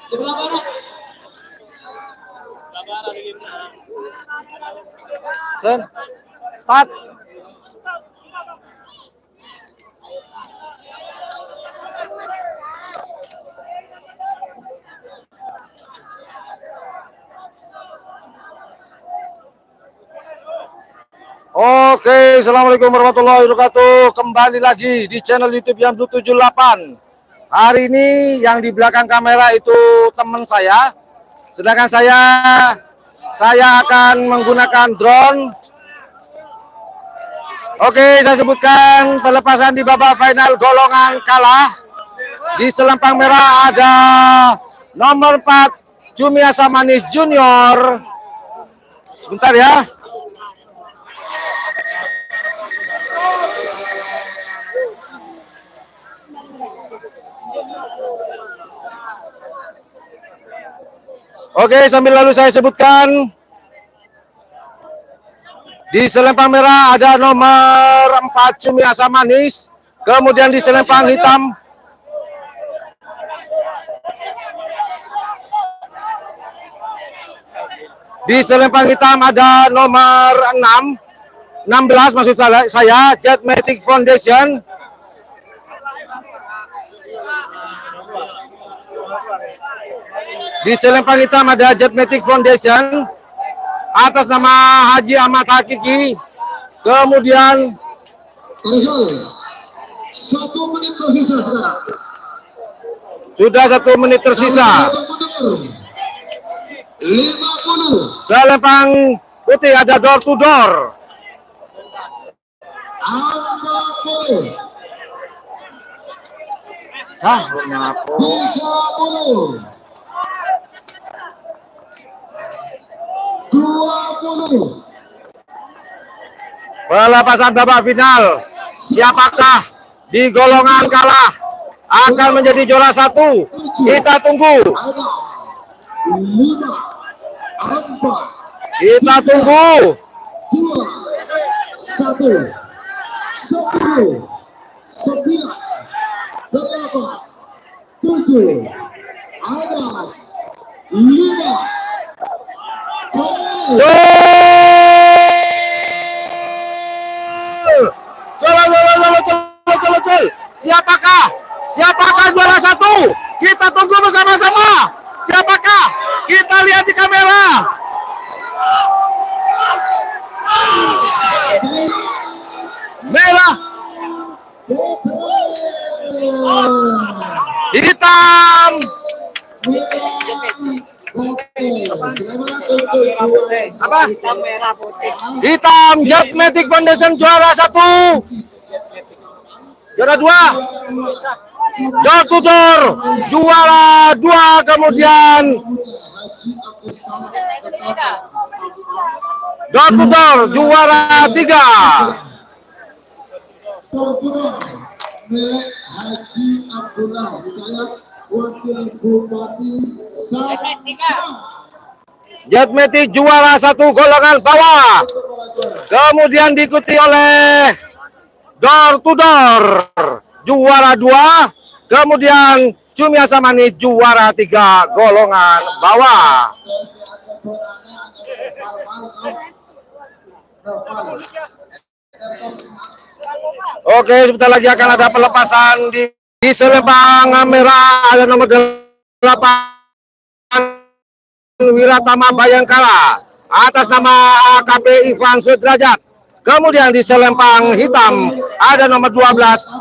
Sebelah barat. Sen, start. Oke, assalamualaikum warahmatullahi wabarakatuh. Kembali lagi di channel YouTube Yamdu 78. Hari ini yang di belakang kamera itu teman saya. Sedangkan saya akan menggunakan drone. Oke, saya sebutkan pelepasan di babak final golongan kalah. Di selempang merah ada nomor 4 Cumi Asam Manis Junior. Sebentar ya. Oke, sambil lalu saya sebutkan. Di selempang merah ada nomor 4 Cumi Asam Manis. Kemudian di selempang hitam ada nomor 16 maksud saya, Jetmatic Foundation. Di selempang hitam ada Jetmatic Foundation atas nama Haji Ahmad Hakiki. Kemudian 1 menit tersisa sekarang. Sudah 1 menit tersisa. 50. Selempang putih ada door to door. 40. Kenapa? 30. 20. Pelepasan babak final. Siapakah di golongan kalah akan menjadi juara 1? Kita tunggu. 5, 4, Kita tunggu. 2, 1. 10, 9, 8, 7, ada 5. Siapakah juara 1? Kita tunggu bersama-sama. Siapakah? Kita lihat di kamera. Merah, hitam, apa? Hitam, Jetmatic Foundation juara 1. Juara 2, door to door juara 2. Kemudian door to door juara 3. Milik Haji Abdullah Hidayat, Wakil Bupati Jetmatic juara 1 golongan bawah. Kemudian diikuti oleh door to door juara 2. Kemudian Cumi Asam Manis juara 3 golongan bawah. Oke, sebentar lagi akan ada pelepasan di selempang merah ada nomor 8 Wiratama Bayangkara atas nama AKP Ivan Sudrajat. Kemudian di selempang hitam ada nomor 12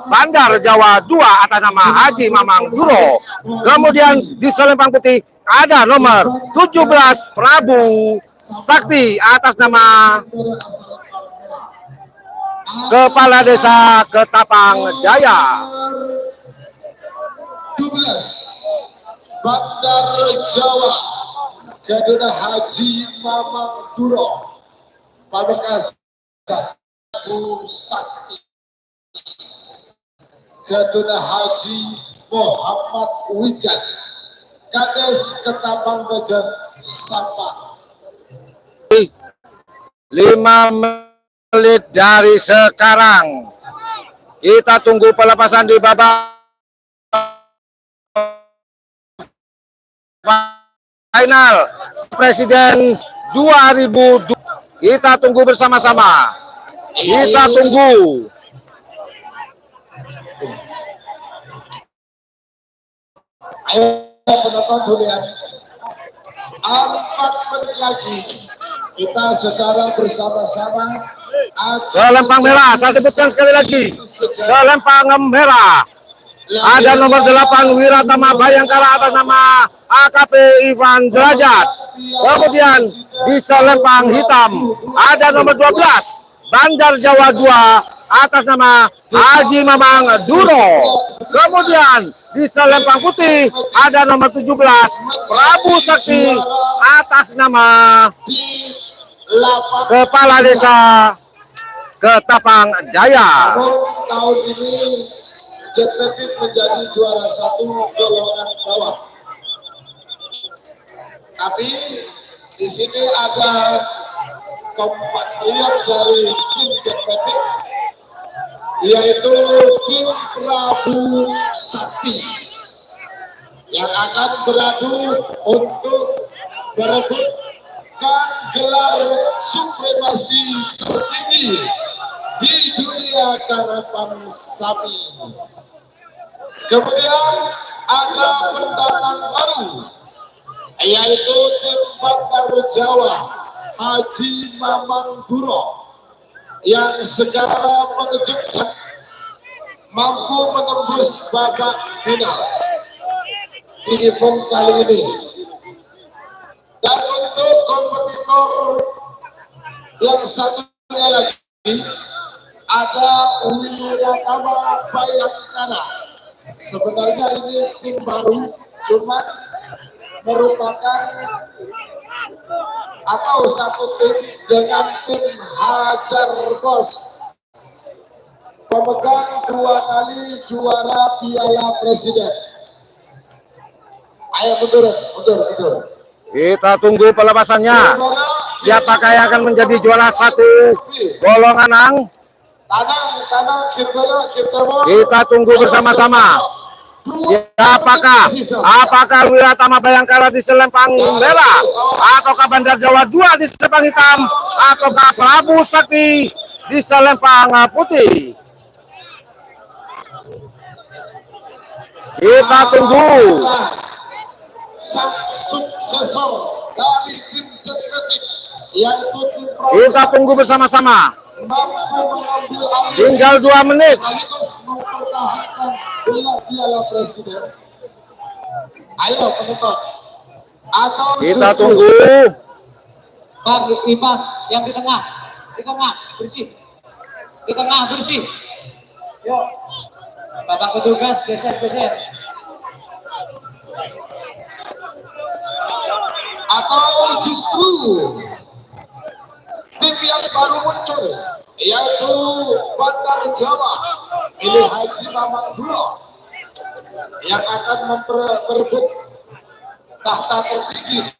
Bandar Jawa 2 atas nama Haji Mamang Duro. Kemudian di selempang putih ada nomor 17 Prabu Sakti atas nama Kepala Desa Ketapang Jaya. 12 Bandar Jawa Kaduna Haji Mamang Duro, Pamekasan Prabu Sakti, Kaduna Haji Muhammad Wijan, Kades Ketapang Bajan Sampang. 5 menit dari sekarang kita tunggu pelepasan di babak final Presiden 2002. Kita tunggu bersama-sama. Kita tunggu. Ayo penonton durian. 4 menit lagi kita secara bersama-sama. Selempang merah, saya sebutkan sekali lagi. Selempang merah. Ada nomor 8 Wiratama Bayangkara atas nama AKP Ivan Derajat. Kemudian di selempang hitam ada nomor 12 Bandar Jawa 2 atas nama Haji Mamang Duro. Kemudian di selempang putih ada nomor 17 Prabu Sakti atas nama Kepala Desa Ketapang Jaya. Tahun ini Jetpetit menjadi juara 1 golongan bawah. Tapi di sini ada kompatriot dari tim Jetpetit, yaitu tim Prabu Sakti yang akan beradu untuk berebutkan gelar supremasi tertinggi di dunia karapan sapi. Kemudian ada pendatang baru, yaitu tim Bandar Jawa Haji Mamang Duro, yang secara mengejutkan mampu menembus babak final di event kali ini. Dan untuk kompetitor yang satunya lagi ada Wiratama Bayangkara. Sebenarnya ini tim baru, cuma merupakan atau satu tim dengan tim Hajar Bos, pemegang 2 kali juara Piala Presiden. Ayo mundur. Kita tunggu pelepasannya. Siapakah yang akan menjadi juara 1 golongan ang? Tanang, Kita tunggu bersama-sama. Siapakah? Apakah Wiratama Bayangkara di selempang merah, ataukah Bandar Jawa 2 di selempang hitam, ataukah Prabu Sakti di selempang putih? Kita tunggu. Sang suksesor dari tim Jetpetit, yaitu tim Prabu Kita tunggu bersama-sama. mampu mengambil alih Tinggal 2 menit. sekaligus mempertahankan gelar Piala Presiden. Ayo penonton. Atau Kita justru tunggu. Bang Ivan yang di tengah bersih, Yuk, Bapak petugas geser. atau justru tim yang baru muncul, yaitu Bandar Jawa milik Haji Mamang Duro, yang akan memperebut tahta tertinggi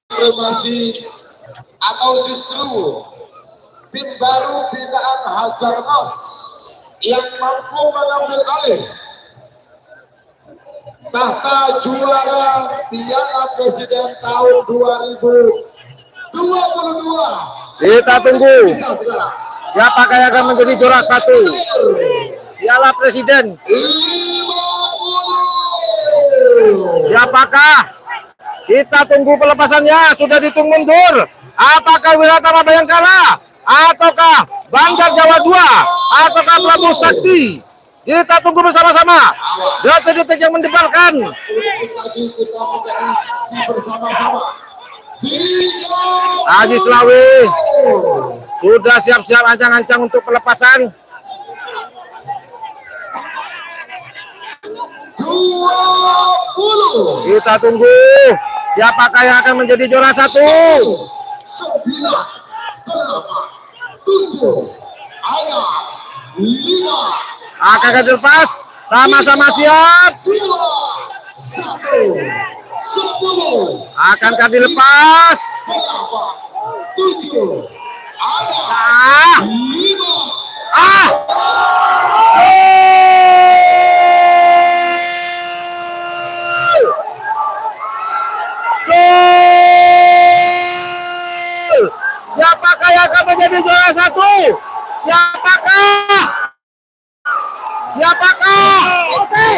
supremasi, atau justru tim baru binaan Hajar Bos yang mampu mengambil alih tahta juara Piala Presiden tahun 2022. Kita tunggu. Siapakah yang akan menjadi juara 1 Piala Presiden? 50. Siapakah? Kita tunggu pelepasannya. Sudah dihitung mundur. Apakah Wiratama Bayangkara, ataukah Bandar Jawa 2, ataukah Prabu Sakti? Kita tunggu bersama-sama. Detik-detik yang mendebarkan. Tadi kita menjadi bersama-sama. Haji Selawi sudah siap-siap ancang-ancang untuk pelepasan. 20. Kita tunggu. Siapakah yang akan menjadi juara 1? 9, 8, 7, 6, 5. Akan dilepas. Sama-sama siap. 2, 1, 10. Akankah dilepas? 8, 7, 6, Ah! 5. Ah! satu. Siapakah? Oke.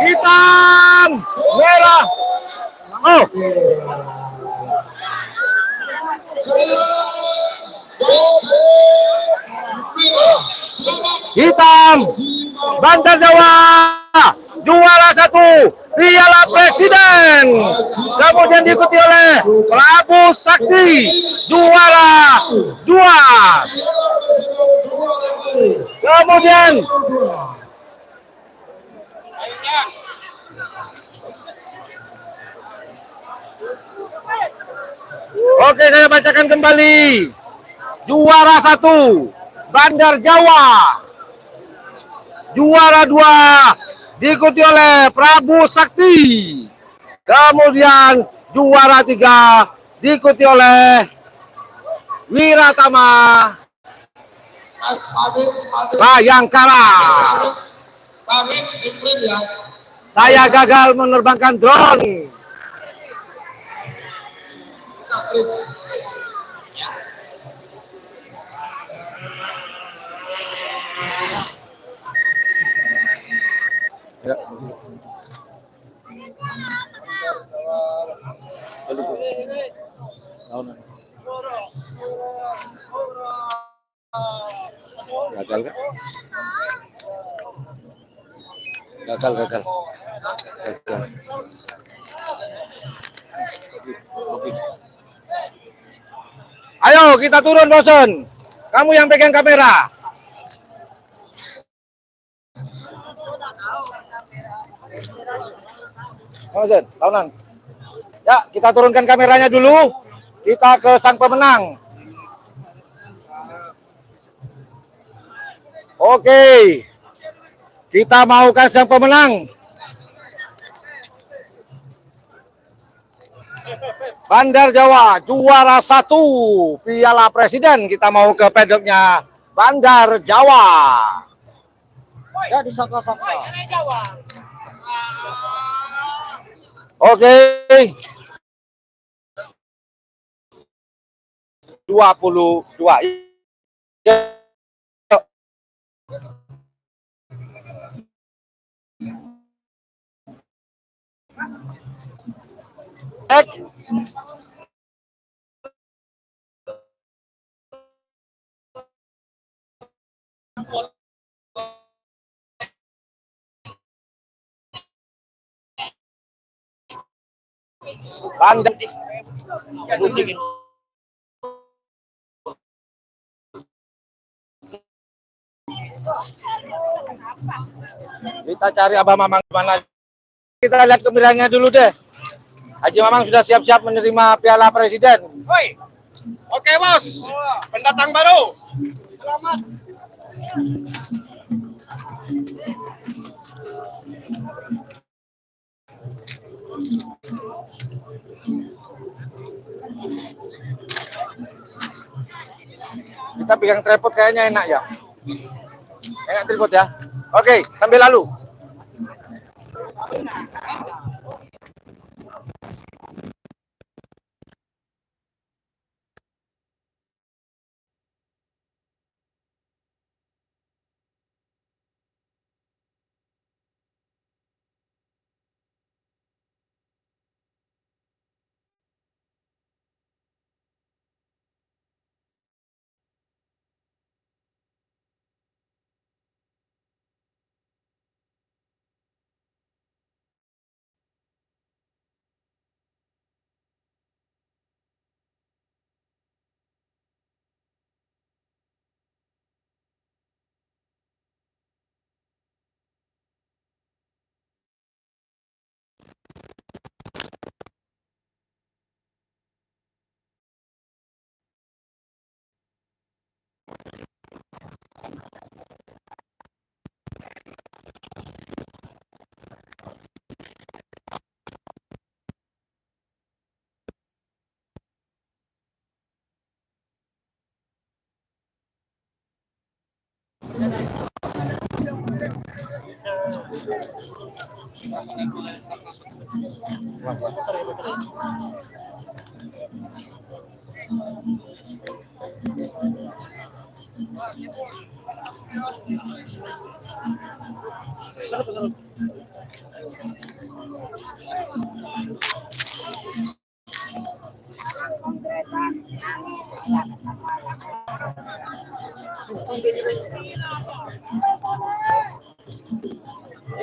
Hitam, merah. Oh, hitam, Bandar Jawa juara 1 Piala Presiden, kemudian diikuti oleh Prabu Sakti juara 2, kemudian oke, saya bacakan kembali. Juara 1 Bandar Jawa, juara 2 diikuti oleh Prabu Sakti, kemudian juara 3 diikuti oleh Wiratama Bayangkara. Saya gagal menerbangkan drone. Gagal kan? Gagal. Ayo kita turun, bosen. Kamu yang pegang kamera. Bosen, tahunan. Ya, kita turunkan kameranya dulu. Kita ke sang pemenang. Oke. Kita mau ke sang pemenang. Bandar Jawa juara 1 Piala Presiden. Kita mau ke pedoknya Bandar Jawa. Ya, disangka-sangka. Oke. 22. Bandar. Kita cari Abah Mamang mana. Kita lihat gembiranya dulu deh. Haji Mamang sudah siap-siap menerima Piala Presiden. Woi. Oke, Bos. Pendatang baru. Selamat. Kita pegang tripod kayaknya enak ya. Enak tripod ya. Oke, sambil lalu.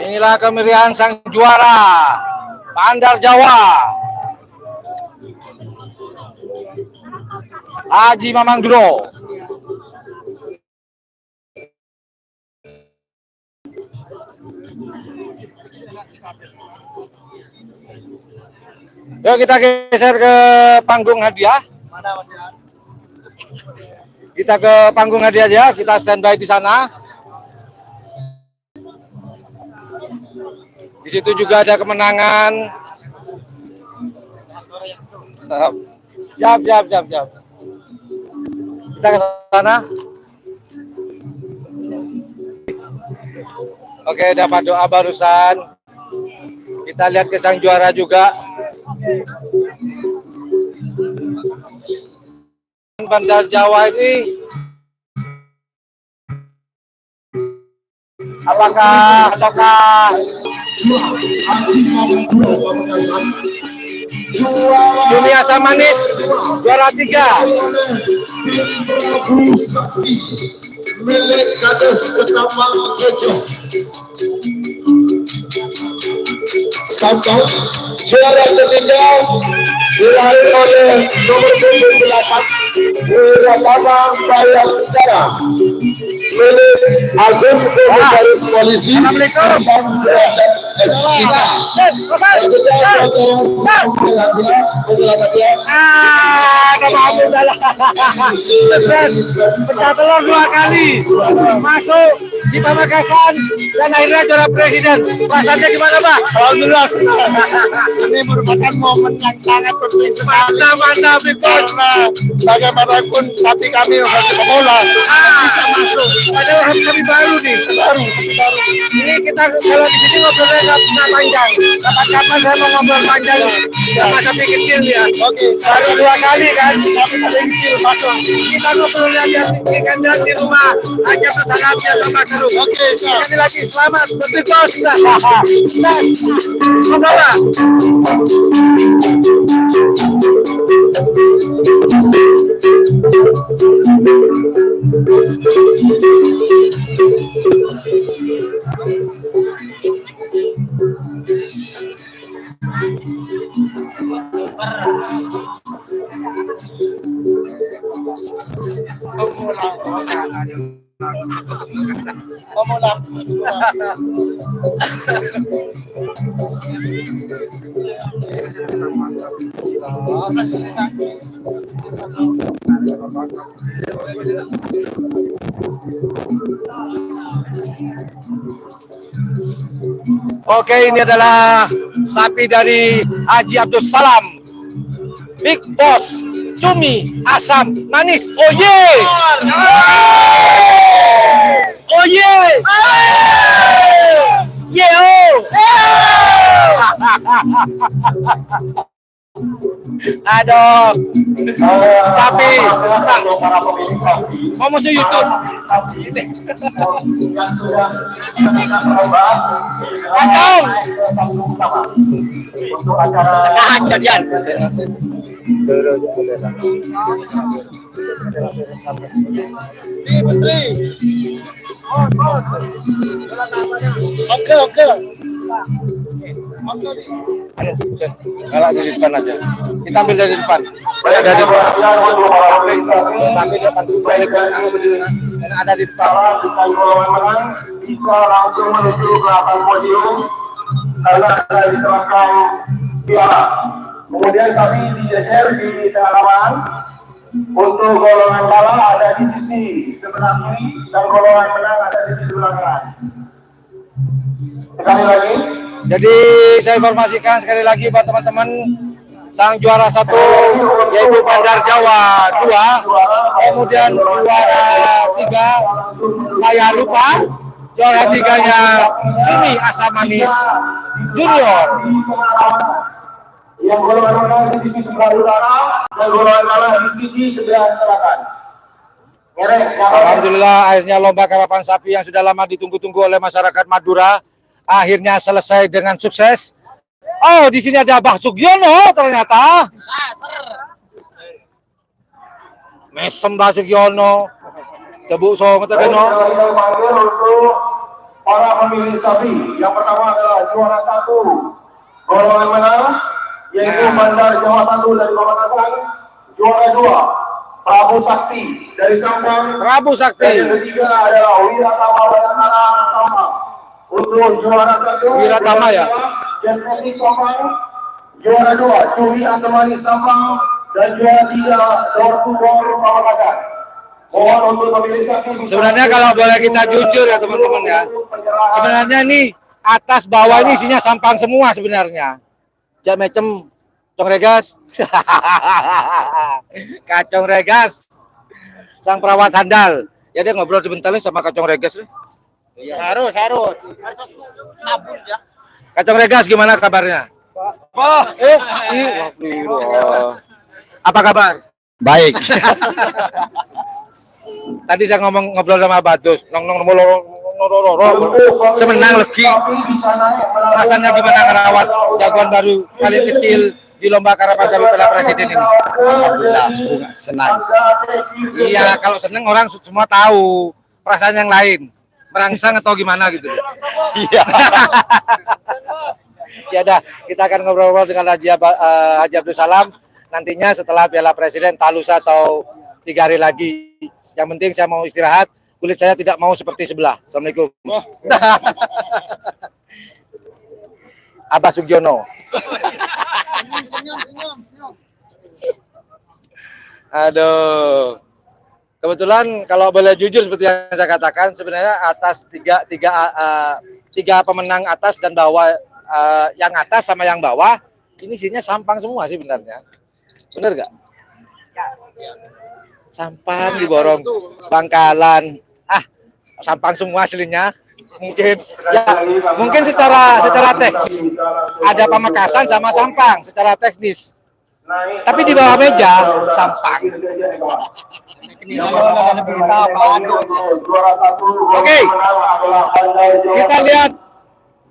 Inilah kemeriahan sang juara Bandar Jawa, Haji Mamang Duro. Yuk kita geser ke panggung hadiah. Kita ke panggung hadiah aja, kita standby di sana. Di situ juga ada kemenangan. Siap. Kita ke sana. Oke, dapat doa barusan. Kita lihat ke sang juara juga. Bandar Jawa ini apakah Cumi Asam Manis juara 3 milik Kades Ketapang Gajah. Sampai juara ketiga diraih oleh nomor 28 Wiratama Bayangkara milik Azim Komisaris Polisi Bambang Derajat SIK. Pecah telur 2 kali masuk di Pamekasan dan akhirnya juara presiden. Perasaannya gimana, Pak? Alhamdulillah, ini merupakan momen yang sangat penting sekali. Mantap, Karena bagaimanapun sapi kami masih pemula bisa masuk. Padahal kami baru nih. Baru. Ini kita kalau di sini ngobrolnya nggak panjang. Kapan-kapan saya mau ngobrol panjang sama sapi kecil ya. Oke, Baru 2 kali kan. sapi paling kecil masuk. Kita ngobrolnya biar ikan di rumah aja bersalam biar tambah seru. Oke, siap. Sekali lagi selamat bertugas. Semoga Pak. Oke, ini adalah sapi dari Haji Abdul Salam, Big Boss Cumi Asam Manis. Oh ye! Oh ye! Ye oh! Aduh, sapi. Mau masuk YouTube? Kacau. Kejadian. Oke. Kalau di depan aja, kita ambil dari depan. Ada di depan. Sampai depan dan ada di depan. Bukan golongan menang bisa langsung menuju ke atas podium karena akan diserahkan piala. Kemudian sapi dijejer di tengah lapangan. Untuk golongan kalah ada di sisi sebelah kiri dan golongan menang ada di sisi sebelah kanan. Sekali lagi. Jadi saya informasikan sekali lagi buat teman-teman, sang juara 1 yaitu Bandar Jawa 2, kemudian juara 3 saya lupa, Juara 3-nya Cumi Asam Manis Junior. Yang golongan menang di sisi sebelah utara dan golongan kalah di sisi sebelah selatan. Alhamdulillah akhirnya lomba karapan sapi yang sudah lama ditunggu-tunggu oleh masyarakat Madura akhirnya selesai dengan sukses. Oh, di sini ada Mbah Sugiono ternyata. Mesem Mbah Sugiono. Tebu so ngetegeno. Untuk para pemilih sapi, yang pertama adalah juara 1 golongan menang yaitu Bandar Jawa 1 dari Pamekasan. Juara 2 Prabu Sakti dari Sampang. Prabu Sakti. Dan yang ketiga adalah Wiratama Bayangkara Sampang. Untuk juara 1 Wiratama ya. Jetmetik Sampang. Juara 2 Cumi Asemani Sampang. Dan juara 3 Door to Door Pamekasan. Mohon untuk pemilih sapi. Sebenarnya kalau boleh kita jujur ya teman-teman ya. Sebenarnya nih atas bawah ini isinya sampang semua sebenarnya. Jak macam Cong Regas. Kacong Regas. Sang perawat handal. Ya dia ngobrol sebentar nih sama Kacong Regas nih. Harus. Nabung ya. Kacong Regas gimana kabarnya? Apa kabar? Baik. Tadi saya ngobrol sama Badus, semenang legi. Rasanya gimana ngerawat jagoan baru paling kecil di lomba karapan sapi Piala Presiden ini? Alhamdulillah, senang. Iya, kalau seneng orang semua tahu. Perasaan yang lain, merangsang atau gimana gitu. Iya. Ya udah, kita akan ngobrol-ngobrol dengan Haji Abdul Salam nantinya setelah Piala Presiden Talusa atau 3 hari lagi. Yang penting saya mau istirahat, kulit saya tidak mau seperti sebelah. Assalamualaikum. Abah Sugiono. Senyum. Aduh. Kebetulan kalau boleh jujur seperti yang saya katakan, sebenarnya atas tiga pemenang atas dan bawah, yang atas sama yang bawah, ini isinya sampang semua sih sebenarnya. Bener gak? Sampang diborong Bangkalan. Sampang semua aslinya. Mungkin secara teknis ada Pamekasan sama Sampang secara teknis. Tapi di bawah meja Sampang. Oke. Kita lihat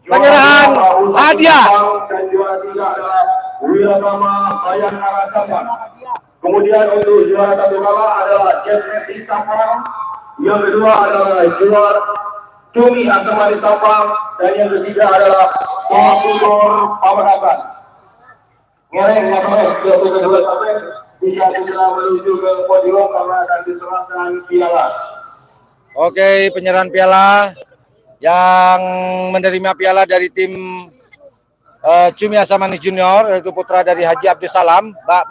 penyerahan hadiah. Kemudian untuk juara 1 kalah adalah Jetmetik Sampang. Yang kedua adalah juara Cumi Asemani Sampang. Dan yang ketiga adalah Pemudor Pamekasan. Ngereng, bisa segera menuju ke podium karena akan diserahkan piala. Oke, penyerahan piala yang menerima piala dari tim Cumi Asam Manis Junior yaitu putra dari Haji Abdul Salam, Mbak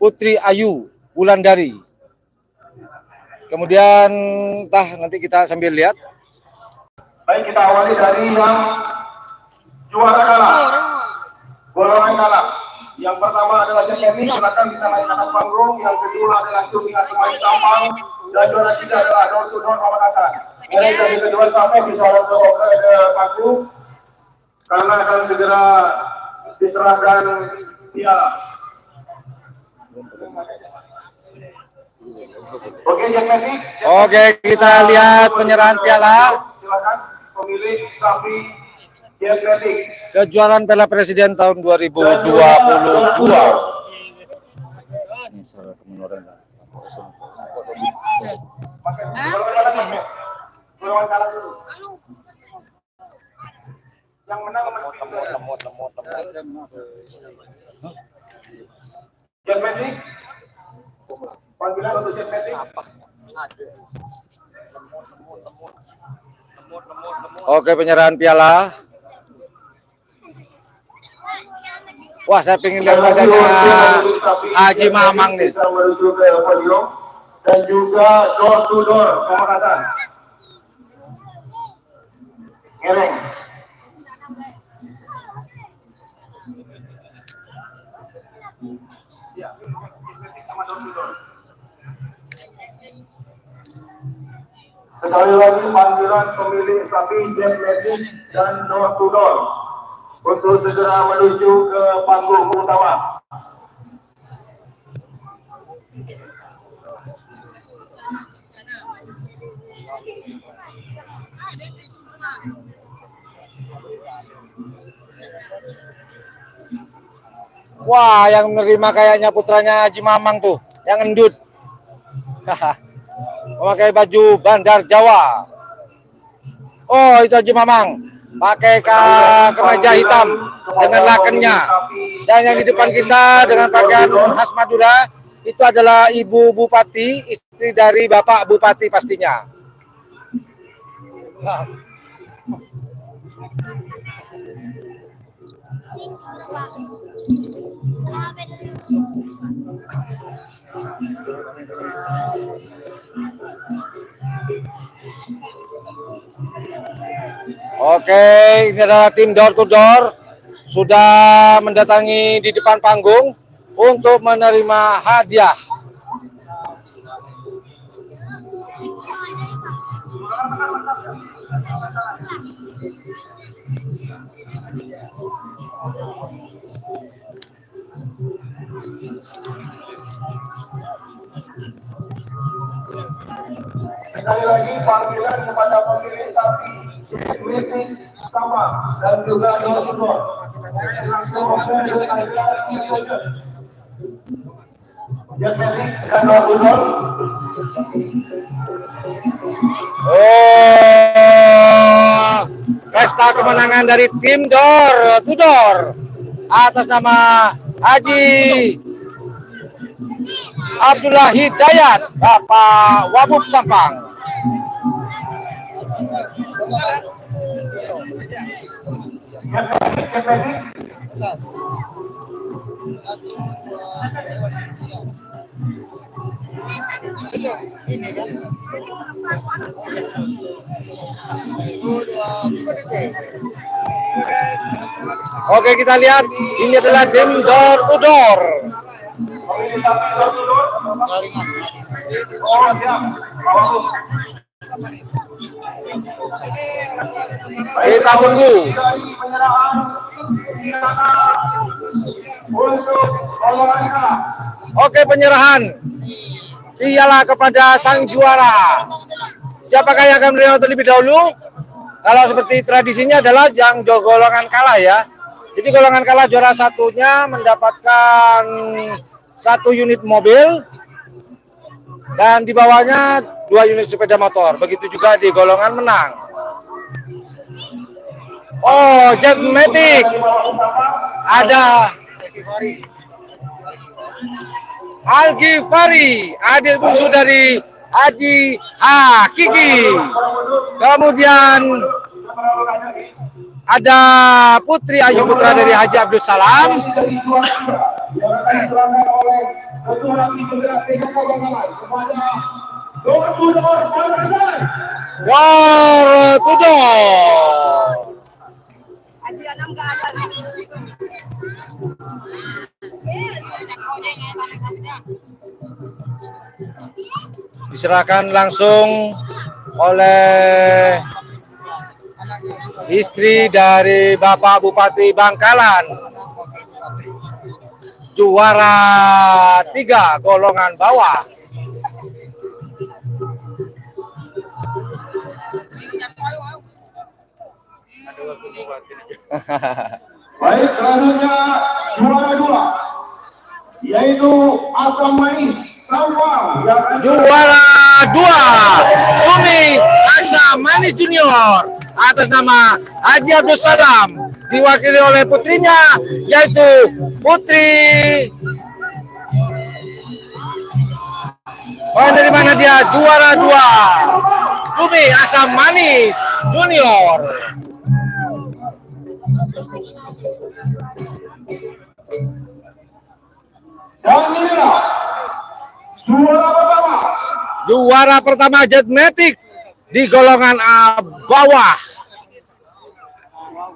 Putri Ayu Wulandari. Kemudian nanti kita sambil lihat. Baik, kita awali dari yang juara kalah. Golongan kalah. Yang pertama adalah Jetmetik, silakan bisa naik atas panggung. Yang kedua adalah Cumi Asam Manis Sampang. Dan juara 3 adalah Door to Door Pamekasan. Mulai dari kedua sampai bisa langsung ke panggung karena akan segera diserahkan piala. Oke, Jetmetik. Oke, kita lihat penyerahan piala. Silakan pemilik sapi Jetmetik. Kejuaraan Piala Presiden tahun 2022. Yang menang Jetmetik. Panggilan untuk Jetmetik. Oke, penyerahan piala. Wah, saya pengen lihat wajahnya Haji Mamang nih. Bisa menuju ke podium dan juga Door to Door Pamekasan. Ngereng. Sekali lagi panggilan pemilik sapi Jet Magic dan door to door untuk segera menuju ke panggung utama. Wah, yang menerima kayaknya putranya Haji Mamang tuh, yang endut. Memakai baju Bandar Jawa. Oh, itu Haji Mamang. Pakai kemeja hitam dengan lakennya. Dan yang di depan kita dengan pakaian khas Madura, itu adalah Ibu Bupati, istri dari Bapak Bupati pastinya. Oke, ini adalah tim door to door sudah mendatangi di depan panggung untuk menerima hadiah. Sekali lagi panggilan kepada pemilik sapi Jet sama dan juga door to door. Langsung menuju ke Jet Magic dan door to door. Oh, pesta kemenangan dari tim door to door atas nama Haji Abdullah Hidayat, Bapak Wabub Sampang. Oke, kita lihat ini adalah tim door to door. Pemilik sapi door to door. Oh, siap. Kita tunggu. Oke, penyerahan piala kepada sang juara. Siapakah yang akan menerima terlebih dahulu? Kalau seperti tradisinya adalah yang golongan kalah ya. Jadi golongan kalah juara satunya mendapatkan 1 unit mobil dan di bawahnya 2 unit sepeda motor. Begitu juga di golongan menang. Oh, Jet Magic. Ada Al-Ghifari, adik bungsu dari Haji Hakiki. Kemudian ada Putri Ayu Putra dari Haji Abdul Salam. Door to door. Diserahkan langsung oleh istri dari Bapak Bupati Bangkalan, juara 3 golongan bawah. Baik, selanjutnya juara 2 yaitu Asam Manis Sampang. Juara 2 Umi Asam Manis Junior atas nama Haji Abdul Salam, diwakili oleh putrinya yaitu Putri. Dari mana dia juara 2 Umi Asam Manis Junior. Dan inilah juara pertama. Juara pertama Jet Magic di golongan bawah,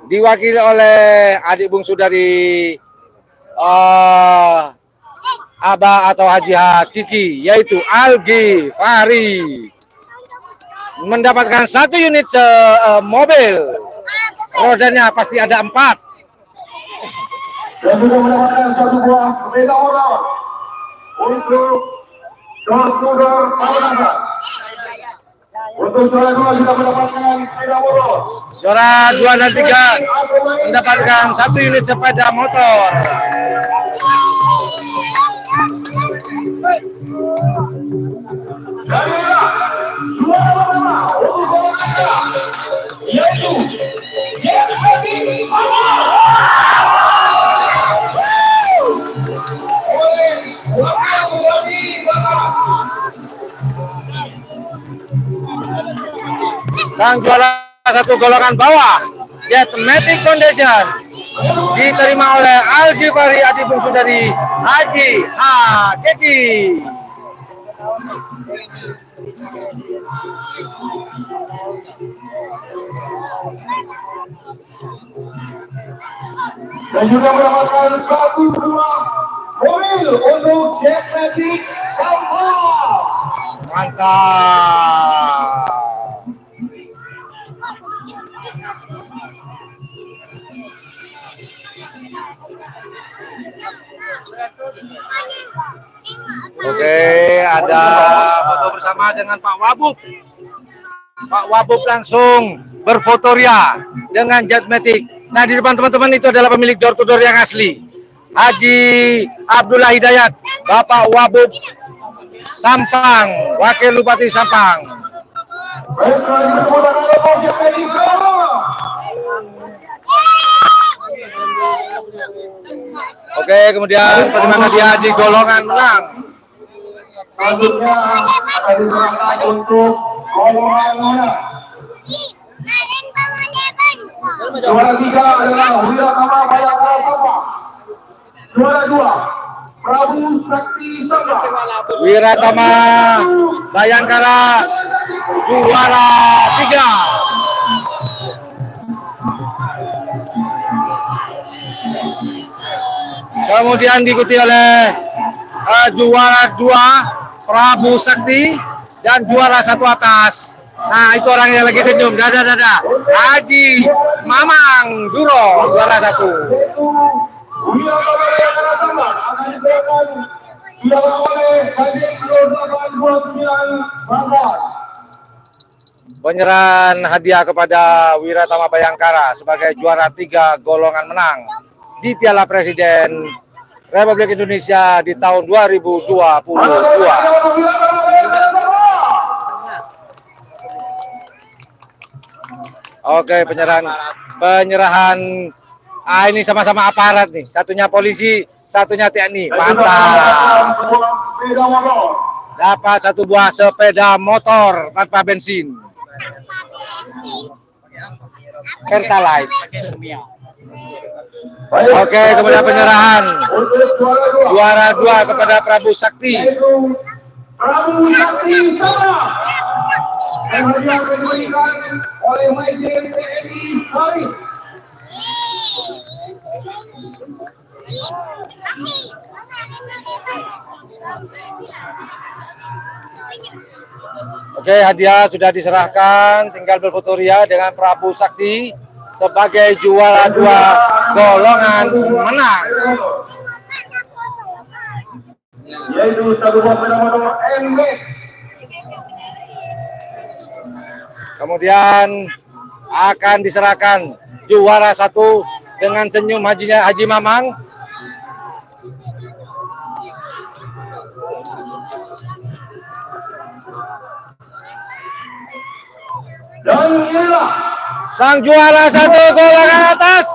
diwakili oleh adik bungsu dari Abah atau Haji Hakiki, yaitu Al-Ghifari. mendapatkan 1 unit mobil. Rodanya pasti ada 4. Dan juga mendapatkan 1 buah sepeda motor untuk door-to-door Makassar. Untuk juara 2 juga mendapatkan sepeda motor. Juara 2 dan 3 mendapatkan 1 unit sepeda motor. Dan inilah juara pertama untuk golongan yaitu JPT oleh Wakil Bupati Bapak. Sang juara 1 golongan bawah, Jetmatic Foundation, diterima oleh Al-Jifari Adi Bungsu dari Haji Keki. Dan juga mendapatkan 1 buah mobil untuk Jetmatic Sampah. Mantap. Oke, ada foto bersama dengan Pak Wabub. Pak Wabub langsung berfoto ria dengan Jetmatic. Nah, di depan teman-teman itu adalah pemilik door-to-door yang asli, Haji Abdullah Hidayat, Bapak Wabub Sampang, Wakil Bupati Sampang. Oke, kemudian penerima hadiah di golongan menang. Selanjutnya akan diserahkan untuk golongan menang. Juara 3 adalah Wiratama Bayangkara Sampang. Juara 2 Prabu Sakti Sampang. Wiratama Bayangkara juara 3. Kemudian diikuti oleh juara 2 Prabu Sakti dan juara 1 atas. Nah, itu orang yang lagi senyum. Dadah. Haji Mamang Duro juara 1. Yaitu Wiratama Bayangkara Sampang akan diserahkan oleh Kadin 0829 Bangkok. Penyerahan hadiah kepada Wiratama Bayangkara sebagai juara 3 golongan menang di Piala Presiden Republik Indonesia di tahun 2022. Oke, penyerahan ini sama-sama aparat nih. Satunya polisi, satunya TNI. Mantap. Dapat 1 buah sepeda motor tanpa bensin. Pertalite. Oke, kemudian penyerahan juara 2 kepada Prabu Sakti. Prabu Sakti Sampang. Dan hadiah akan diberikan oleh Majen TNI Farid. Oke, hadiah sudah diserahkan, tinggal berfoto ria dengan Prabu Sakti sebagai juara 2 golongan menang. Yaitu 1 buah sepeda motor NMAX. Kemudian akan diserahkan juara 1 dengan senyum Haji Mamang. Dan inilah Sang juara 1 golongan atas.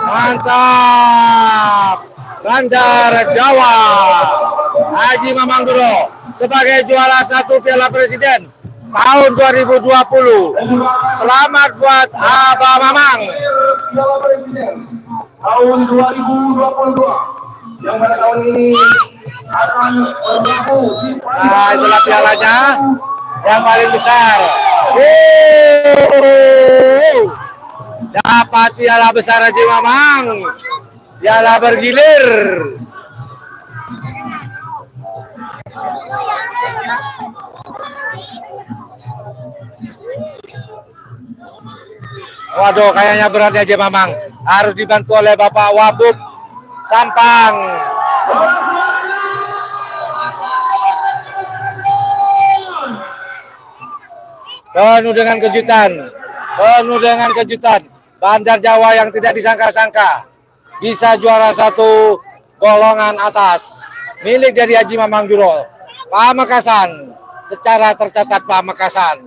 Mantap. Bandar Jawa. Haji Mamang Duro sebagai juara 1 Piala Presiden tahun 2020. Selamat buat Abah Mamang. Piala Presiden tahun 2022 yang pada tahun ini akan berlaku di Nah, itulah pialanya yang paling besar. Dapat piala besar Haji Mamang Piala bergilir. Waduh, kayaknya berat ya Mamang. Harus dibantu oleh Bapak Wabub Sampang. Penuh dengan kejutan. Penuh dengan kejutan. Bandar Jawa yang tidak disangka-sangka bisa juara 1 golongan atas. Milik dari Haji Mamang Juro. Pamekasan. Secara tercatat Pamekasan.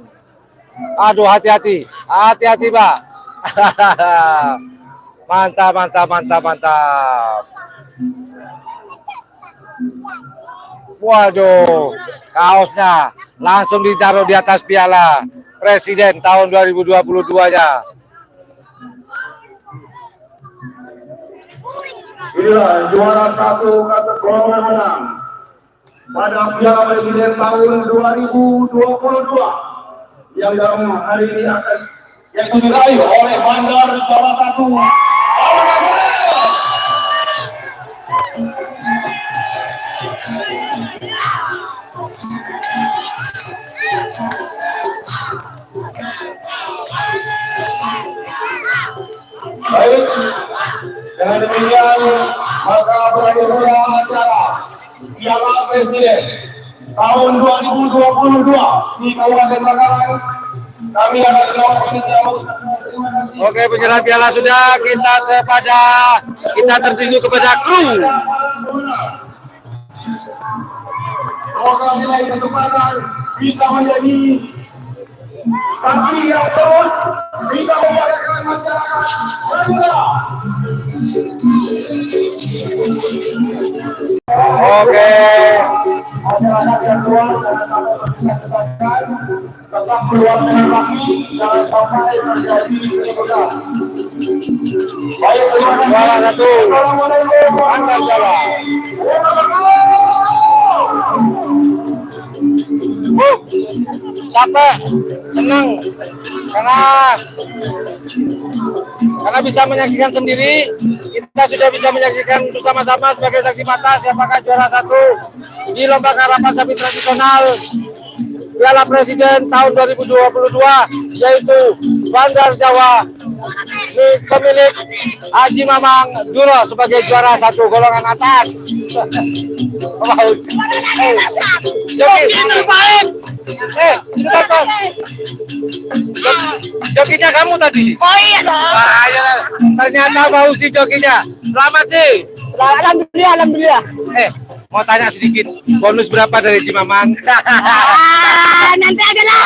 Aduh, hati-hati. Hati-hati, Pak. Mantap, mantap, mantap, mantap. Waduh, kaosnya langsung ditaruh di atas piala Presiden tahun 2022-nya. Inilah juara 1 kategori golongan menang pada Piala Presiden tahun 2022 yang dalam hari ini akan yaitu diraih oleh Bandar Jawa 1. Baik, dengan demikian maka berakhir pula acara Piala Presiden tahun 2022 di Kabupaten Bangkalan. Kami akan segera terima kasih. Oke, penyerahan piala sudah, kita tersinggung kepada kru. Semoga nilai kesempatan bisa menjadi saksi yang terus bisa membahagiakan masyarakat. Oke. Masyarakat yang luar jangan sampai terpisah-pisahkan, tetap keluar dengan rapi, jangan sampai terjadi keributan. Baik, terima kasih. Juara 1. Assalamualaikum Bandar Jawa. Capek, senang karena bisa menyaksikan sendiri. Kita sudah bisa menyaksikan bersama-sama sebagai saksi mata siapakah juara 1 di lomba karapan sapi tradisional Piala Presiden tahun 2022, yaitu Bandar Jawa pemilik Haji Mamang Juro sebagai juara 1 golongan atas. Jokinya kamu tadi? Oh iya dong. Ternyata bau si jokinya. Selamat sih. Alhamdulillah, alhamdulillah. Mau tanya sedikit, bonus berapa dari Haji Mamang? Nanti aja lah.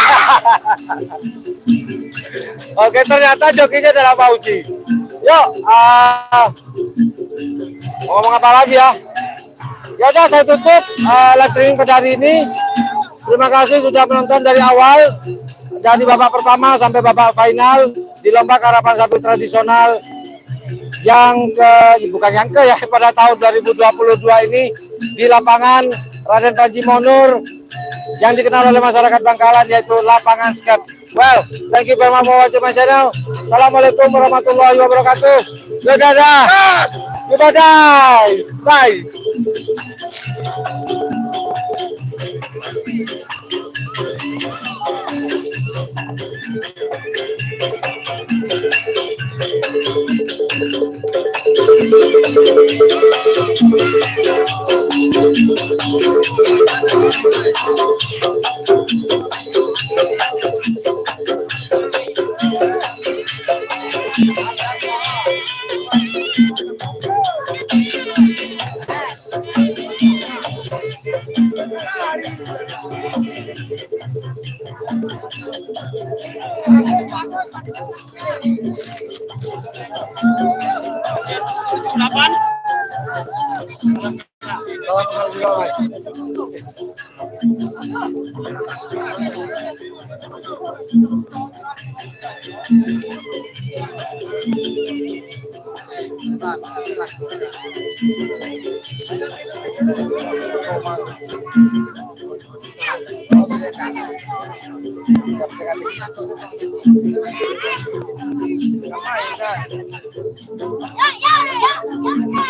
Oke, ternyata jokinya adalah Fauzi. Yuk, ngomong apa lagi ya? Ya udah, saya tutup live streaming pada hari ini. Terima kasih sudah menonton dari awal, dari babak pertama sampai babak final di lomba karapan sapi tradisional pada tahun 2022 ini di lapangan Raden Panji Monur yang dikenal oleh masyarakat Bangkalan, yaitu lapangan skate. Well, thank you very much for watching my channel. Assalamualaikum warahmatullahi wabarakatuh. Dadah. Goodbye. Bye. Ya.